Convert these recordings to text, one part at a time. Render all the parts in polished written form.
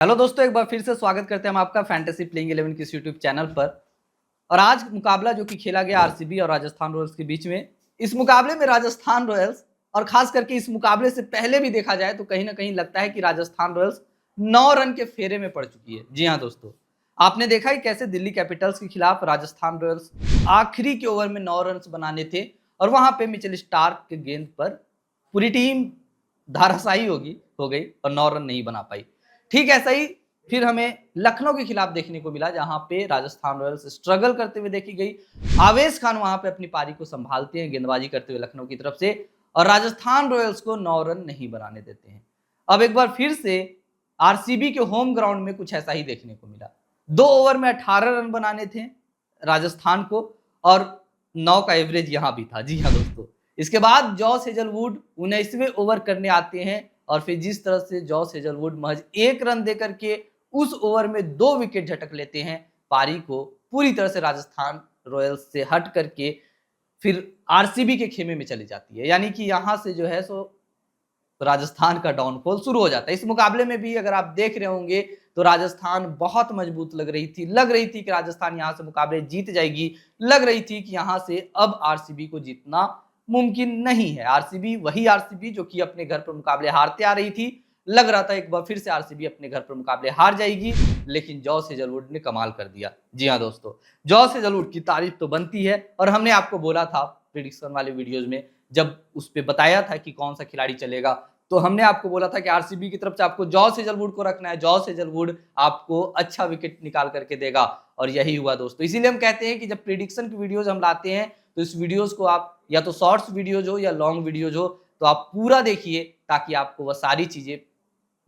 Hello दोस्तों, एक बार फिर से स्वागत करते हैं हम आपका फैंटेसी प्लेइंग 11 की इस यूट्यूब चैनल पर। और आज मुकाबला जो कि खेला गया आरसीबी और राजस्थान रॉयल्स के बीच में, इस मुकाबले में राजस्थान रॉयल्स और खास करके इस मुकाबले से पहले भी देखा जाए तो कहीं ना कहीं लगता है कि राजस्थान रॉयल्स 9 रन के फेरे में पड़ चुकी है। जी हाँ दोस्तों, आपने देखा ही कैसे दिल्ली कैपिटल्स के खिलाफ राजस्थान रॉयल्स आखिरी के ओवर में 9 रन बनाने थे और वहां पे मिचेल स्टार्क के गेंद पर पूरी टीम धाराशायी हो गई और 9 रन नहीं बना पाई। ठीक ऐसा ही फिर हमें लखनऊ के खिलाफ देखने को मिला, जहां पे राजस्थान रॉयल्स स्ट्रगल करते हुए देखी गई। आवेश खान वहां पे अपनी पारी को संभालते हैं गेंदबाजी करते हुए लखनऊ की तरफ से, और राजस्थान रॉयल्स को 9 रन नहीं बनाने देते हैं। अब एक बार फिर से आरसीबी के होम ग्राउंड में कुछ ऐसा ही देखने को मिला। 2 ओवर में 18 रन बनाने थे राजस्थान को, और 9 का एवरेज यहां भी था। जी हाँ दोस्तों, इसके बाद जॉस हेजलवुड 19वें ओवर करने आते हैं, और फिर जिस तरह से जॉस हेजलवुड महज 1 रन देकर के उस ओवर में 2 विकेट झटक लेते हैं, पारी को पूरी तरह से राजस्थान रॉयल्स से हट करके फिर आरसीबी के खेमे में चली जाती है। यानी कि यहां से जो है सो राजस्थान का डाउनफॉल शुरू हो जाता है। इस मुकाबले में भी अगर आप देख रहे होंगे तो राजस्थान बहुत मजबूत लग रही थी कि राजस्थान यहां से मुकाबले जीत जाएगी, लग रही थी कि यहां से अब आरसीबी को जीतना मुमकिन नहीं है। आरसीबी वही आरसीबी जो कि अपने घर पर मुकाबले हारते आ रही थी, लग रहा था एक बार फिर से आरसीबी अपने घर पर मुकाबले हार जाएगी, लेकिन जॉस हेजलवुड ने कमाल कर दिया। जी हाँ दोस्तों, जॉस हेजलवुड की तारीफ तो बनती है, और हमने आपको बोला था प्रिडिक्शन वाले वीडियोज में, जब उस पर बताया था कि कौन सा खिलाड़ी चलेगा, तो हमने आपको बोला था कि आरसीबी की तरफ से आपको जॉस हेजलवुड को रखना है। जॉस हेजलवुड आपको अच्छा विकेट निकाल करके देगा, और यही हुआ दोस्तों। इसीलिए हम कहते हैं कि जब प्रिडिक्शन की वीडियोज हम लाते हैं तो इस वीडियोज को आप या तो शॉर्ट्स वीडियोज हो या लॉन्ग वीडियोज हो तो आप पूरा देखिए, ताकि आपको वह सारी चीजें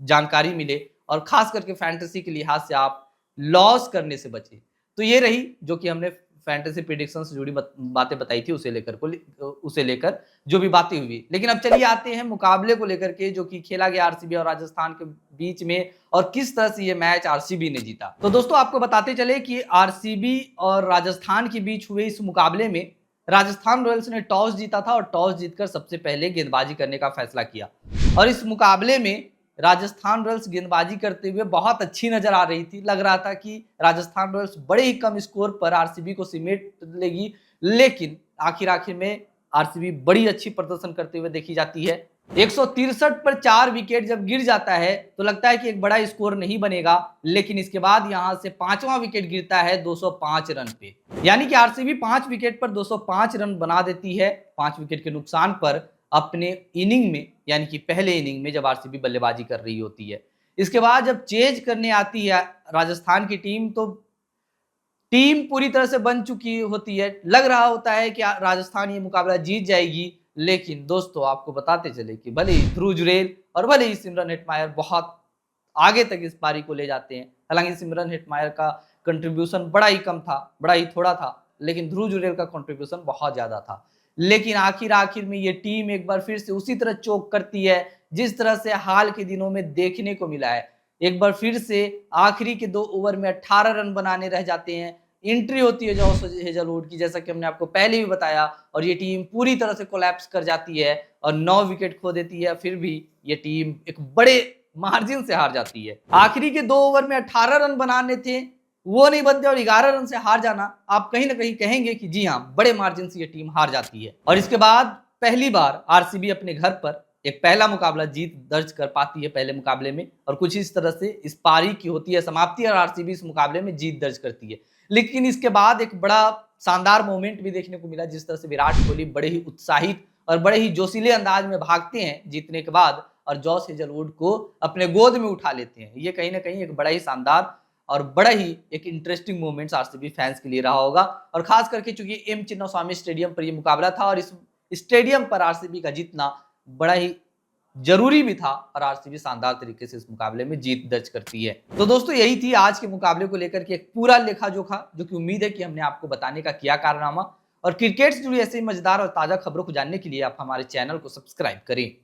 जानकारी मिले, और खास करके फैंटेसी के लिहाज से आप लॉस करने से बचे। तो ये रही जो कि हमने फैंटेसी प्रेडिक्शन से जुड़ी बातें बताई थी, उसे लेकर जो भी बातें हुई। लेकिन अब चलिए आते हैं मुकाबले को लेकर के, जो कि खेला गया आरसीबी और राजस्थान के बीच में, और किस तरह से ये मैच आरसीबी ने जीता। तो दोस्तों आपको बताते चले कि आरसीबी और राजस्थान के बीच हुए इस मुकाबले में राजस्थान रॉयल्स ने टॉस जीता था, और टॉस जीतकर सबसे पहले गेंदबाजी करने का फैसला किया। और इस मुकाबले में राजस्थान रॉयल्स गेंदबाजी करते हुए बहुत अच्छी नजर आ रही थी। लग रहा था कि राजस्थान रॉयल्स बड़े ही कम स्कोर पर आरसीबी को समेट लेगी, लेकिन आखिर में आरसीबी बड़ी अच्छी प्रदर्शन करते हुए देखी जाती है। 163 पर 4 विकेट जब गिर जाता है तो लगता है कि एक बड़ा स्कोर नहीं बनेगा, लेकिन इसके बाद यहां से 5वां विकेट गिरता है 205 रन पे। यानी कि आरसीबी 5 विकेट पर 205 रन बना देती है, 5 विकेट के नुकसान पर, अपने इनिंग में, यानी कि पहले इनिंग में जब आरसीबी बल्लेबाजी कर रही होती है। इसके बाद जब चेज करने आती है राजस्थान की टीम, तो टीम पूरी तरह से बन चुकी होती है। लग रहा होता है कि राजस्थान ये मुकाबला जीत जाएगी, लेकिन दोस्तों आपको बताते चले कि भले ही ध्रुव जुरैल और भले ही सिमरन हेटमायर बहुत आगे तक इस पारी को ले जाते हैं। हालांकि सिमरन हेटमायर का कंट्रीब्यूशन बड़ा ही कम था, बड़ा ही थोड़ा था, लेकिन ध्रुव जुरैल का कंट्रीब्यूशन बहुत ज्यादा था। लेकिन आखिर में ये टीम एक बार फिर से उसी तरह चोक करती है जिस तरह से हाल के दिनों में देखने को मिला है। एक बार फिर से आखिरी के 2 ओवर में 18 रन बनाने रह जाते हैं। एंट्री होती है जॉस हेजलवुड की, जैसा कि हमने आपको पहले भी बताया, और ये टीम पूरी तरह से कोलैप्स कर जाती है और 9 विकेट खो देती है। फिर भी ये टीम एक बड़े मार्जिन से हार जाती है। आखिरी के 2 ओवर में 18 रन बनाने थे, वो नहीं बनते, और 11 रन से हार जाना, आप कहीं ना कहीं कहेंगे कि जी हाँ, बड़े मार्जिन से ये टीम हार जाती है। और इसके बाद पहली बार आरसीबी अपने घर पर एक पहला मुकाबला जीत दर्ज कर पाती है पहले मुकाबले में, और कुछ इस तरह से इस पारी की होती है समाप्ति और आरसीबी इस मुकाबले में जीत दर्ज करती है। लेकिन इसके बाद एक बड़ा शानदार मोमेंट भी देखने को मिला, जिस तरह से विराट कोहली बड़े ही उत्साहित और बड़े ही जोशीले अंदाज में भागते हैं जीतने के बाद, और जॉस हेजलवुड को अपने गोद में उठा लेते हैं। ये कहीं ना कहीं एक बड़ा ही शानदार और बड़ा ही एक इंटरेस्टिंग मोमेंट्स आरसीबी फैंस के लिए रहा होगा। और खास करके चूंकि एम चिन्नास्वामी स्टेडियम पर यह मुकाबला था, और इस स्टेडियम पर आरसीबी का जीतना बड़ा ही जरूरी भी था, और आरसीबी शानदार तरीके से इस मुकाबले में जीत दर्ज करती है। तो दोस्तों यही थी आज के मुकाबले को लेकर के एक पूरा लेखा जोखा, जो कि उम्मीद है कि हमने आपको बताने का किया कारनामा। और क्रिकेट से जुड़ी ऐसी मजेदार और ताजा खबरों को जानने के लिए आप हमारे चैनल को सब्सक्राइब करें।